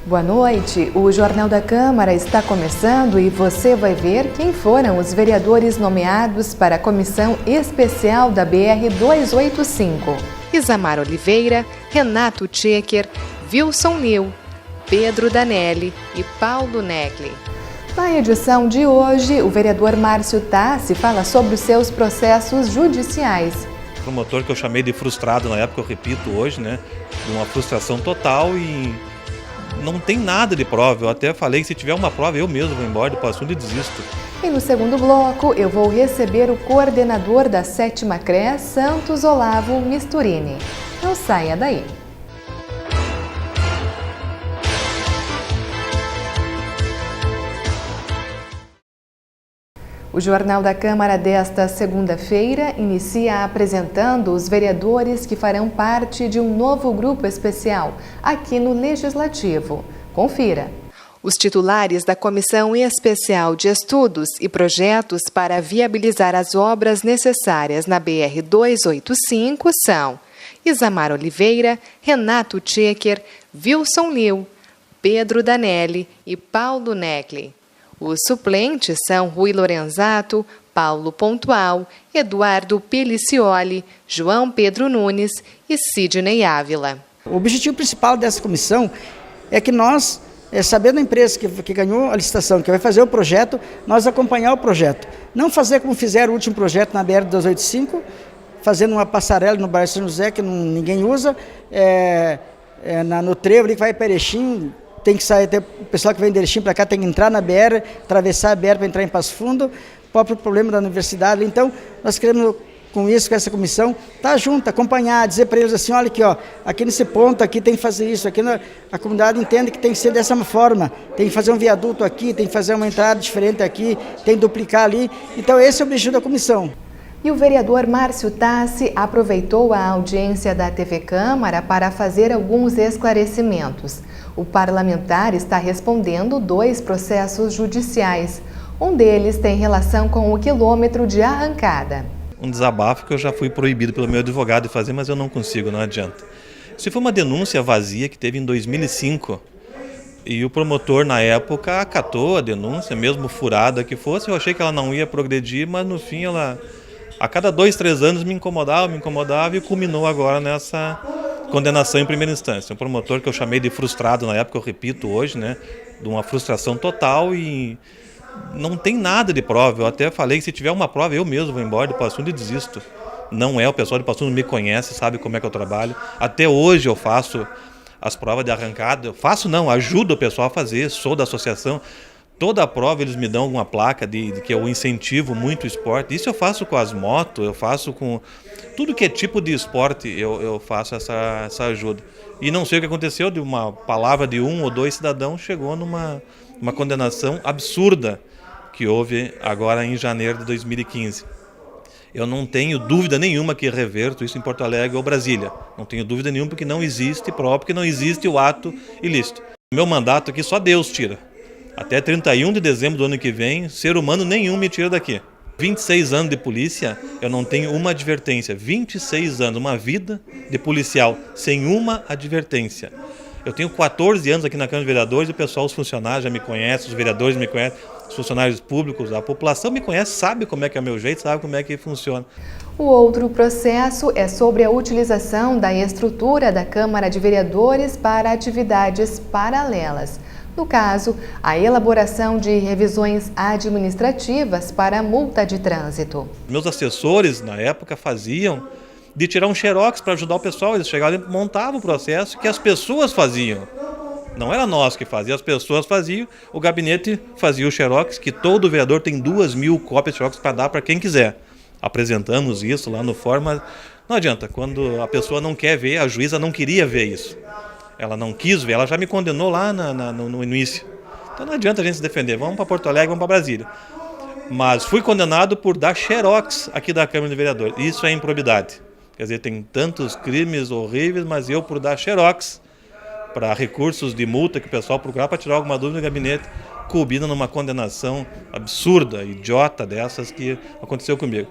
Boa noite, o Jornal da Câmara está começando e você vai ver quem foram os vereadores nomeados para a Comissão Especial da BR-285. Isamar Oliveira, Renato Tchequer, Wilson Nil, Pedro Danelli e Paulo Negli. Na edição de hoje, o vereador Márcio Tassi fala sobre os seus processos judiciais. O promotor que eu chamei de frustrado na época, eu repito hoje, uma frustração total e não tem nada de prova. Eu até falei que se tiver uma prova eu mesmo vou embora do assunto e desisto. E no segundo bloco eu vou receber o coordenador da 7ª CRE, Santos Olavo Misturini. Não saia daí. O Jornal da Câmara desta segunda-feira inicia apresentando os vereadores que farão parte de um novo grupo especial aqui no Legislativo. Confira. Os titulares da Comissão Especial de Estudos e Projetos para viabilizar as obras necessárias na BR-285 são Isamar Oliveira, Renato Tchequer, Wilson Nil, Pedro Danelli e Paulo Negli. Os suplentes são Rui Lorenzato, Paulo Pontual, Eduardo Pelicioli, João Pedro Nunes e Sidney Ávila. O objetivo principal dessa comissão é que nós, sabendo a empresa que ganhou a licitação, que vai fazer o projeto, nós acompanhar o projeto. Não fazer como fizeram o último projeto na BR-285, fazendo uma passarela no bairro São José que ninguém usa, no trevo ali que vai para Erechim. Tem que sair, o pessoal que vem de Erechim para cá tem que entrar na BR, atravessar a BR para entrar em Passo Fundo, o próprio problema da universidade. Então, nós queremos, com isso, com essa comissão, estar junto, acompanhar, dizer para eles assim, olha aqui, aqui nesse ponto, aqui tem que fazer isso, aqui a comunidade entende que tem que ser dessa forma, tem que fazer um viaduto aqui, tem que fazer uma entrada diferente aqui, tem que duplicar ali. Então, esse é o objetivo da comissão. E o vereador Márcio Tassi aproveitou a audiência da TV Câmara para fazer alguns esclarecimentos. O parlamentar está respondendo 2 processos judiciais. Um deles tem relação com o quilômetro de arrancada. Um desabafo que eu já fui proibido pelo meu advogado de fazer, mas eu não consigo, não adianta. Isso foi uma denúncia vazia que teve em 2005. E o promotor, na época, acatou a denúncia, mesmo furada que fosse. Eu achei que ela não ia progredir, mas no fim ela, a cada 2, 3 anos, me incomodava e culminou agora nessa condenação em primeira instância. Um promotor que eu chamei de frustrado na época, eu repito hoje, de uma frustração total e não tem nada de prova. Eu até falei que se tiver uma prova eu mesmo vou embora do assunto e desisto. Não é, o pessoal do Passo Fundo me conhece, sabe como é que eu trabalho. Até hoje eu faço as provas de arrancada. Ajudo o pessoal a fazer, sou da associação. Toda a prova eles me dão alguma placa de que eu incentivo muito o esporte. Isso eu faço com as motos, eu faço com tudo que é tipo de esporte, eu faço essa ajuda. E não sei o que aconteceu, de uma palavra de 1 ou 2 cidadãos chegou numa condenação absurda que houve agora em janeiro de 2015. Eu não tenho dúvida nenhuma que reverto isso em Porto Alegre ou Brasília. Não tenho dúvida nenhuma porque não existe prova, porque não existe o ato ilícito. Meu mandato aqui só Deus tira. Até 31 de dezembro do ano que vem, ser humano nenhum me tira daqui. 26 anos de polícia, eu não tenho uma advertência. 26 anos, uma vida de policial, sem uma advertência. Eu tenho 14 anos aqui na Câmara de Vereadores e o pessoal, os funcionários já me conhecem, os vereadores me conhecem, os funcionários públicos, a população me conhece, sabe como é que é o meu jeito, sabe como é que funciona. O outro processo é sobre a utilização da estrutura da Câmara de Vereadores para atividades paralelas. No caso, a elaboração de revisões administrativas para multa de trânsito. Meus assessores, na época, faziam de tirar um xerox para ajudar o pessoal. Eles chegavam e montavam o processo que as pessoas faziam. Não era nós que fazíamos, as pessoas faziam. O gabinete fazia o xerox, que todo vereador tem 2.000 cópias de xerox para dar para quem quiser. Apresentamos isso lá no fórum, mas não adianta. Quando a pessoa não quer ver, a juíza não queria ver isso. Ela não quis ver, ela já me condenou lá no início. Então não adianta a gente se defender, vamos para Porto Alegre, vamos para Brasília. Mas fui condenado por dar xerox aqui da Câmara de Vereadores. Isso é improbidade. Quer dizer, tem tantos crimes horríveis, mas eu por dar xerox para recursos de multa que o pessoal procurar para tirar alguma dúvida no gabinete, culmina numa condenação absurda, idiota dessas que aconteceu comigo.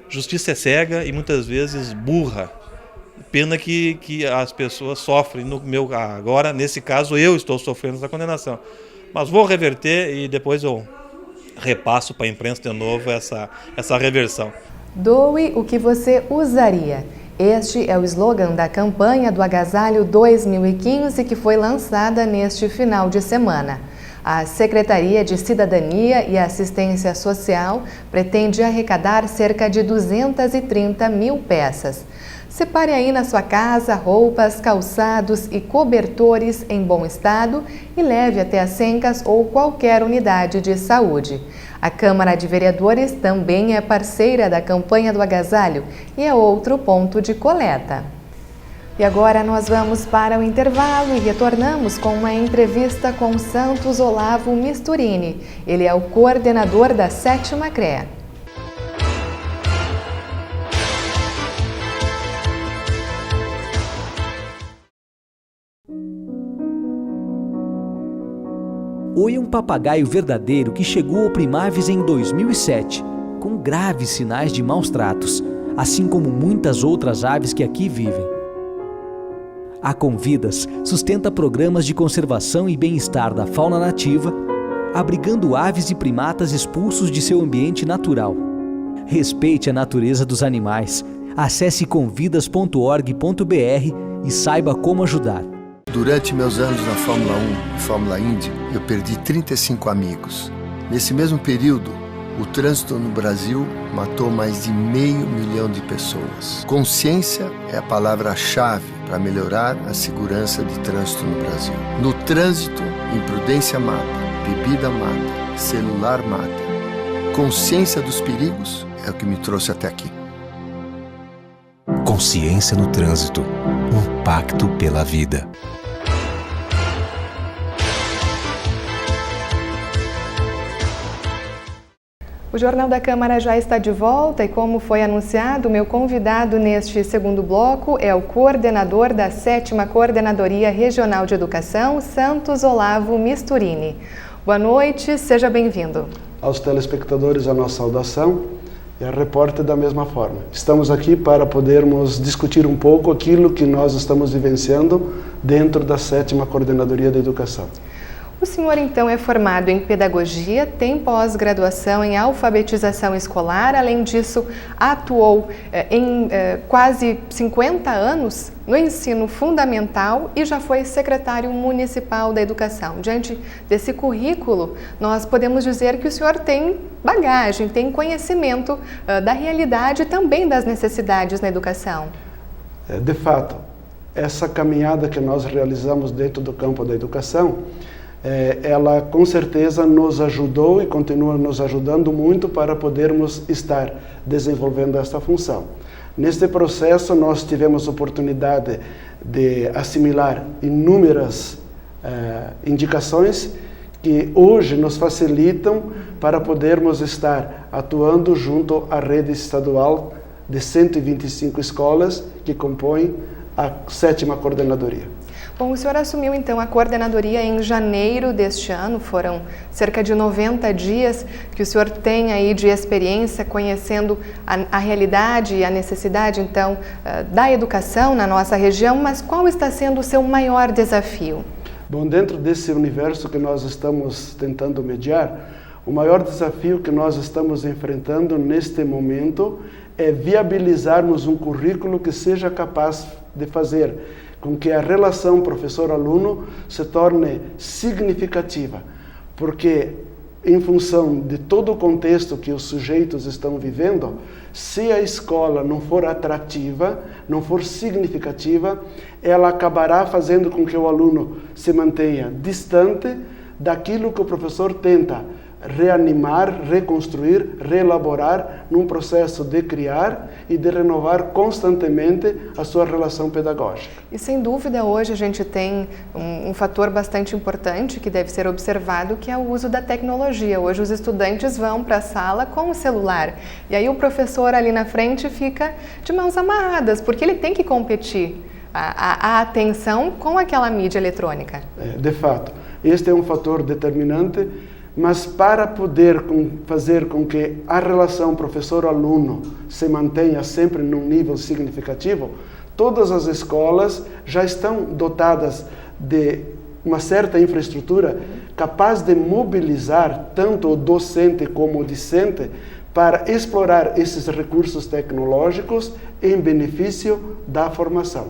Justiça é cega e muitas vezes burra. Pena que as pessoas sofrem. Agora, nesse caso, eu estou sofrendo essa condenação. Mas vou reverter e depois eu repasso para a imprensa de novo essa reversão. Doe o que você usaria. Este é o slogan da campanha do Agasalho 2015 que foi lançada neste final de semana. A Secretaria de Cidadania e Assistência Social pretende arrecadar cerca de 230 mil peças. Separe aí na sua casa roupas, calçados e cobertores em bom estado e leve até as Sencas ou qualquer unidade de saúde. A Câmara de Vereadores também é parceira da campanha do agasalho e é outro ponto de coleta. E agora nós vamos para o intervalo e retornamos com uma entrevista com Santos Olavo Misturini. Ele é o coordenador da 7ª CREA. Oi é um papagaio verdadeiro que chegou ao Primaves em 2007, com graves sinais de maus tratos, assim como muitas outras aves que aqui vivem. A Convidas sustenta programas de conservação e bem-estar da fauna nativa, abrigando aves e primatas expulsos de seu ambiente natural. Respeite a natureza dos animais. Acesse convidas.org.br e saiba como ajudar. Durante meus anos na Fórmula 1 e Fórmula Indy, eu perdi 35 amigos. Nesse mesmo período, o trânsito no Brasil matou mais de 500 mil de pessoas. Consciência é a palavra-chave para melhorar a segurança de trânsito no Brasil. No trânsito, imprudência mata, bebida mata, celular mata. Consciência dos perigos é o que me trouxe até aqui. Consciência no trânsito, um pacto pela vida. O Jornal da Câmara já está de volta e, como foi anunciado, o meu convidado neste segundo bloco é o coordenador da 7ª Coordenadoria Regional de Educação, Santos Olavo Misturini. Boa noite, seja bem-vindo. Aos telespectadores, a nossa saudação e a repórter da mesma forma. Estamos aqui para podermos discutir um pouco aquilo que nós estamos vivenciando dentro da 7ª Coordenadoria da Educação. O senhor, então, é formado em pedagogia, tem pós-graduação em alfabetização escolar, além disso, atuou em quase 50 anos no ensino fundamental e já foi secretário municipal da educação. Diante desse currículo, nós podemos dizer que o senhor tem bagagem, tem conhecimento da realidade e também das necessidades na educação. De fato, essa caminhada que nós realizamos dentro do campo da educação, ela com certeza nos ajudou e continua nos ajudando muito para podermos estar desenvolvendo esta função. Neste processo nós tivemos oportunidade de assimilar inúmeras indicações que hoje nos facilitam para podermos estar atuando junto à rede estadual de 125 escolas que compõem a 7ª Coordenadoria. Bom, o senhor assumiu então a coordenadoria em janeiro deste ano, foram cerca de 90 dias que o senhor tem aí de experiência conhecendo a realidade e a necessidade então da educação na nossa região, mas qual está sendo o seu maior desafio? Bom, dentro desse universo que nós estamos tentando mediar, o maior desafio que nós estamos enfrentando neste momento é viabilizarmos um currículo que seja capaz de fazer com que a relação professor-aluno se torne significativa, porque em função de todo o contexto que os sujeitos estão vivendo, se a escola não for atrativa, não for significativa, ela acabará fazendo com que o aluno se mantenha distante daquilo que o professor tenta reanimar, reconstruir, reelaborar num processo de criar e de renovar constantemente a sua relação pedagógica. E sem dúvida hoje a gente tem um fator bastante importante que deve ser observado, que é o uso da tecnologia. Hoje os estudantes vão para a sala com o celular e aí o professor ali na frente fica de mãos amarradas, porque ele tem que competir a atenção com aquela mídia eletrônica. De fato, este é um fator determinante. Mas para poder fazer com que a relação professor-aluno se mantenha sempre num nível significativo, Todas as escolas já estão dotadas de uma certa infraestrutura capaz de mobilizar tanto o docente como o discente para explorar esses recursos tecnológicos em benefício da formação.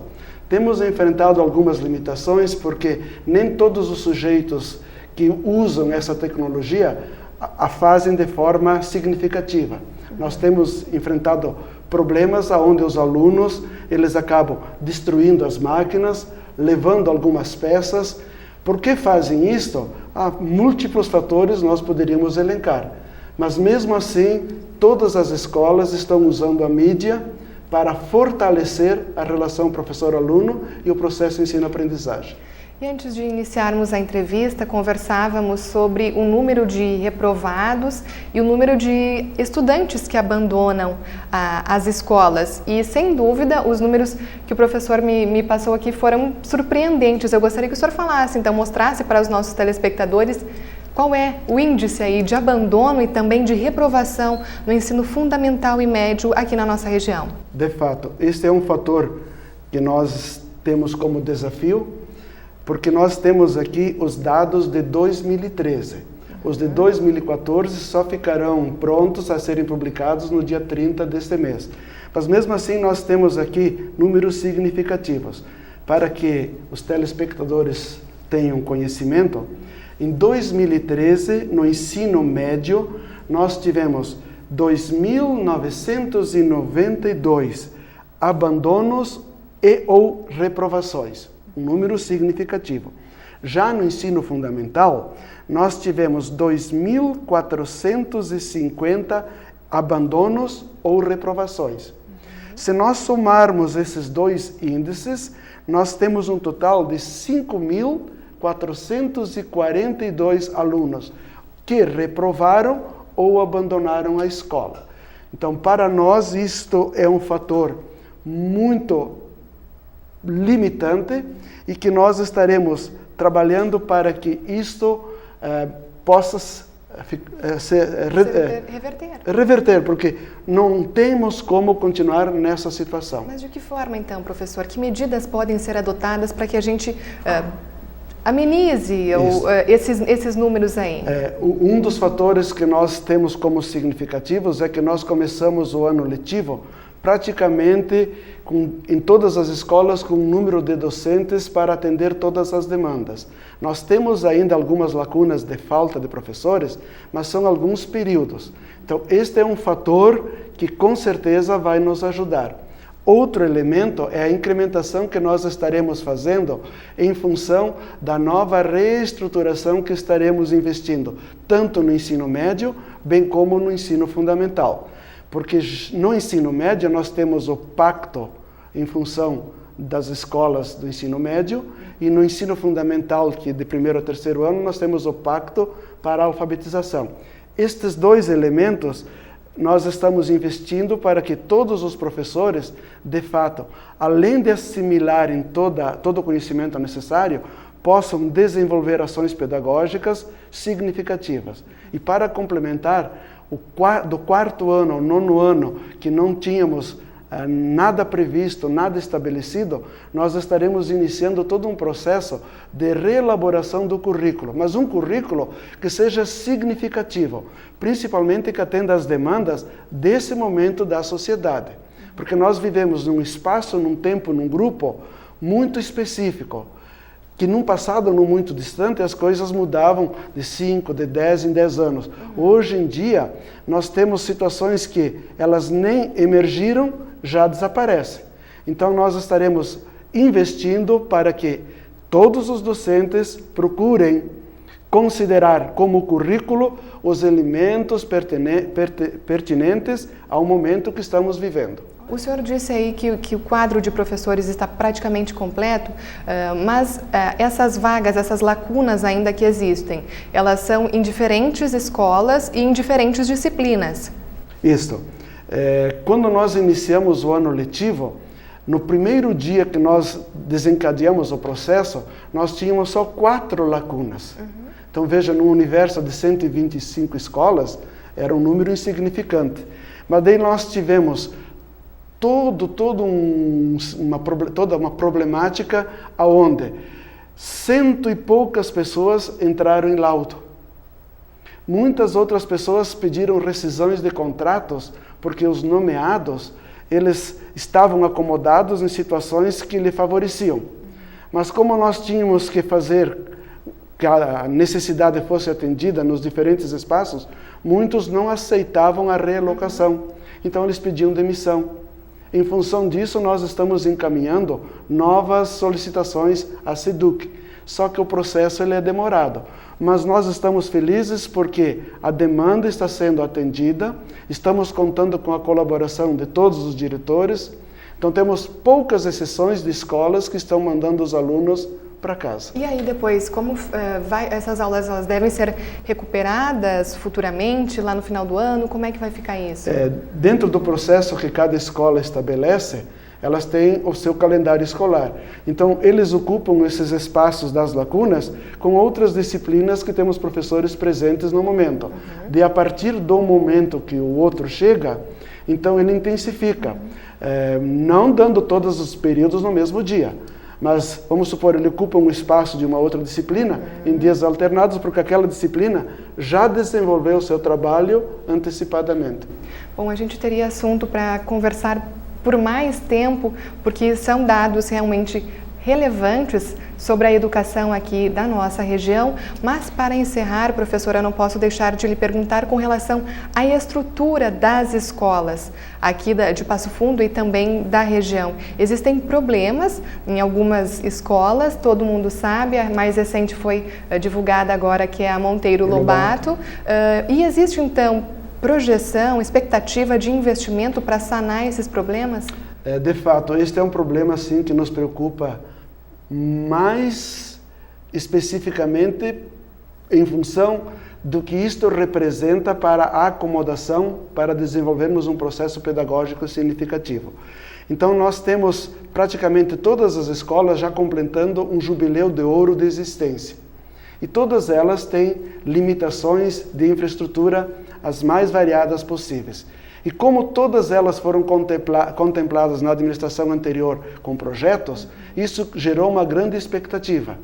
Temos enfrentado algumas limitações porque nem todos os sujeitos que usam essa tecnologia a fazem de forma significativa. Nós temos enfrentado problemas onde os alunos eles acabam destruindo as máquinas, levando algumas peças. Por que fazem isto? Há múltiplos fatores nós poderíamos elencar. Mas mesmo assim, todas as escolas estão usando a mídia para fortalecer a relação professor-aluno e o processo ensino-aprendizagem. E antes de iniciarmos a entrevista, conversávamos sobre o número de reprovados e o número de estudantes que abandonam as escolas. E, sem dúvida, os números que o professor me passou aqui foram surpreendentes. Eu gostaria que o senhor falasse, então, mostrasse para os nossos telespectadores qual é o índice aí de abandono e também de reprovação no ensino fundamental e médio aqui na nossa região. De fato, este é um fator que nós temos como desafio, porque nós temos aqui os dados de 2013. Os de 2014 só ficarão prontos a serem publicados no dia 30 deste mês. Mas mesmo assim nós temos aqui números significativos. Para que os telespectadores tenham conhecimento, em 2013, no ensino médio, nós tivemos 2.992 abandonos e ou reprovações. Um número significativo. Já no ensino fundamental, nós tivemos 2.450 abandonos ou reprovações. Se nós somarmos esses dois índices, nós temos um total de 5.442 alunos que reprovaram ou abandonaram a escola. Então, para nós, isto é um fator muito limitante e que nós estaremos trabalhando para que isto possa reverter, porque não temos como continuar nessa situação. Mas de que forma, então, professor? Que medidas podem ser adotadas para que a gente amenize esses números aí? Um dos fatores que nós temos como significativos é que nós começamos o ano letivo praticamente em todas as escolas com um número de docentes para atender todas as demandas. Nós temos ainda algumas lacunas de falta de professores, mas são alguns períodos. Então, este é um fator que com certeza vai nos ajudar. Outro elemento é a incrementação que nós estaremos fazendo em função da nova reestruturação que estaremos investindo, tanto no ensino médio, bem como no ensino fundamental. Porque no ensino médio nós temos o pacto em função das escolas do ensino médio e no ensino fundamental, que de 1º a 3º ano, nós temos o pacto para a alfabetização. Estes dois elementos nós estamos investindo para que todos os professores, de fato, além de assimilarem todo o conhecimento necessário, possam desenvolver ações pedagógicas significativas. E para complementar, do 4º ano ao 9º ano, que não tínhamos nada previsto, nada estabelecido, nós estaremos iniciando todo um processo de reelaboração do currículo, mas um currículo que seja significativo, principalmente que atenda às demandas desse momento da sociedade. Porque nós vivemos num espaço, num tempo, num grupo muito específico, que num passado não muito distante as coisas mudavam de 5, de 10 em 10 anos. Hoje em dia, nós temos situações que elas nem emergiram, já desaparecem. Então, nós estaremos investindo para que todos os docentes procurem considerar como currículo os elementos pertinentes ao momento que estamos vivendo. O senhor disse aí que o quadro de professores está praticamente completo, mas essas vagas, essas lacunas ainda que existem, elas são em diferentes escolas e em diferentes disciplinas. Isso. Quando nós iniciamos o ano letivo, no primeiro dia que nós desencadeamos o processo, nós tínhamos só 4 lacunas. Então veja, no universo de 125 escolas, era um número insignificante. Mas daí nós tivemos toda uma problemática aonde 100 e poucas pessoas entraram em laudo. Muitas outras pessoas pediram rescisões de contratos porque os nomeados, eles estavam acomodados em situações que lhe favoreciam. Mas como nós tínhamos que fazer que a necessidade fosse atendida nos diferentes espaços, muitos não aceitavam a realocação. Então eles pediam demissão. Em função disso, nós estamos encaminhando novas solicitações à SEDUC. Só que o processo ele é demorado. Mas nós estamos felizes porque a demanda está sendo atendida, estamos contando com a colaboração de todos os diretores. Então temos poucas exceções de escolas que estão mandando os alunos para casa. E aí depois, como essas aulas elas devem ser recuperadas futuramente, lá no final do ano? Como é que vai ficar isso? Dentro do processo que cada escola estabelece, elas têm o seu calendário escolar. Então, eles ocupam esses espaços das lacunas com outras disciplinas que temos professores presentes no momento. De a partir do momento que o outro chega, então ele intensifica. Não dando todos os períodos no mesmo dia. Mas, vamos supor, ele ocupa um espaço de uma outra disciplina em dias alternados, porque aquela disciplina já desenvolveu o seu trabalho antecipadamente. Bom, a gente teria assunto para conversar por mais tempo, porque são dados realmente relevantes sobre a educação aqui da nossa região, mas para encerrar, professora, eu não posso deixar de lhe perguntar com relação à estrutura das escolas aqui de Passo Fundo e também da região. Existem problemas em algumas escolas, todo mundo sabe, a mais recente foi divulgada agora, que é a Monteiro Lobato, e existe então projeção, expectativa de investimento para sanar esses problemas? De fato, este é um problema sim que nos preocupa mais especificamente em função do que isto representa para a acomodação, para desenvolvermos um processo pedagógico significativo. Então nós temos praticamente todas as escolas já completando um jubileu de ouro de existência. E todas elas têm limitações de infraestrutura as mais variadas possíveis. E como todas elas foram contempladas na administração anterior com projetos, isso gerou uma grande expectativa.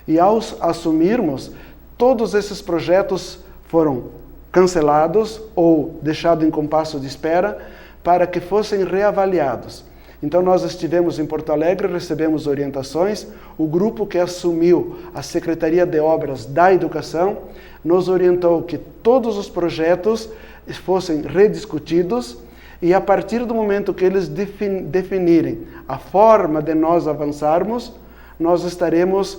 E ao assumirmos, todos esses projetos foram cancelados ou deixados em compasso de espera para que fossem reavaliados. Então nós estivemos em Porto Alegre, recebemos orientações, o grupo que assumiu a Secretaria de Obras da Educação nos orientou que todos os projetos fossem rediscutidos e a partir do momento que eles definirem a forma de nós avançarmos, nós estaremos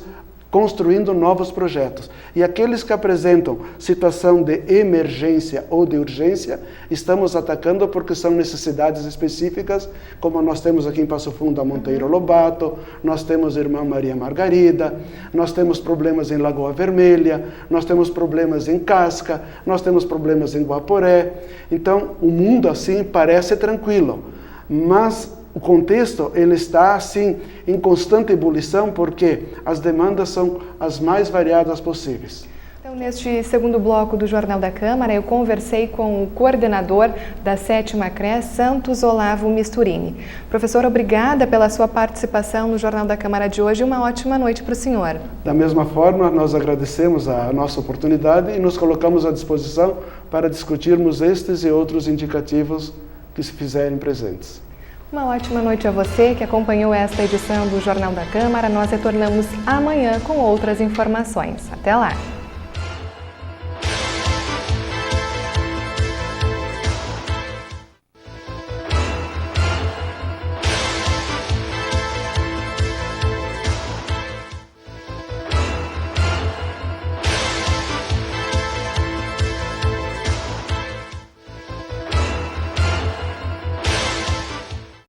construindo novos projetos. E aqueles que apresentam situação de emergência ou de urgência, estamos atacando porque são necessidades específicas, como nós temos aqui em Passo Fundo a Monteiro Lobato, nós temos a Irmã Maria Margarida, nós temos problemas em Lagoa Vermelha, nós temos problemas em Casca, nós temos problemas em Guaporé. Então, o mundo assim parece tranquilo, mas o contexto ele está assim em constante ebulição porque as demandas são as mais variadas possíveis. Então, neste segundo bloco do Jornal da Câmara, eu conversei com o coordenador da 7ª CRES, Santos Olavo Misturini. Professor, obrigada pela sua participação no Jornal da Câmara de hoje e uma ótima noite para o senhor. Da mesma forma, nós agradecemos a nossa oportunidade e nos colocamos à disposição para discutirmos estes e outros indicativos que se fizerem presentes. Uma ótima noite a você que acompanhou esta edição do Jornal da Câmara. Nós retornamos amanhã com outras informações. Até lá!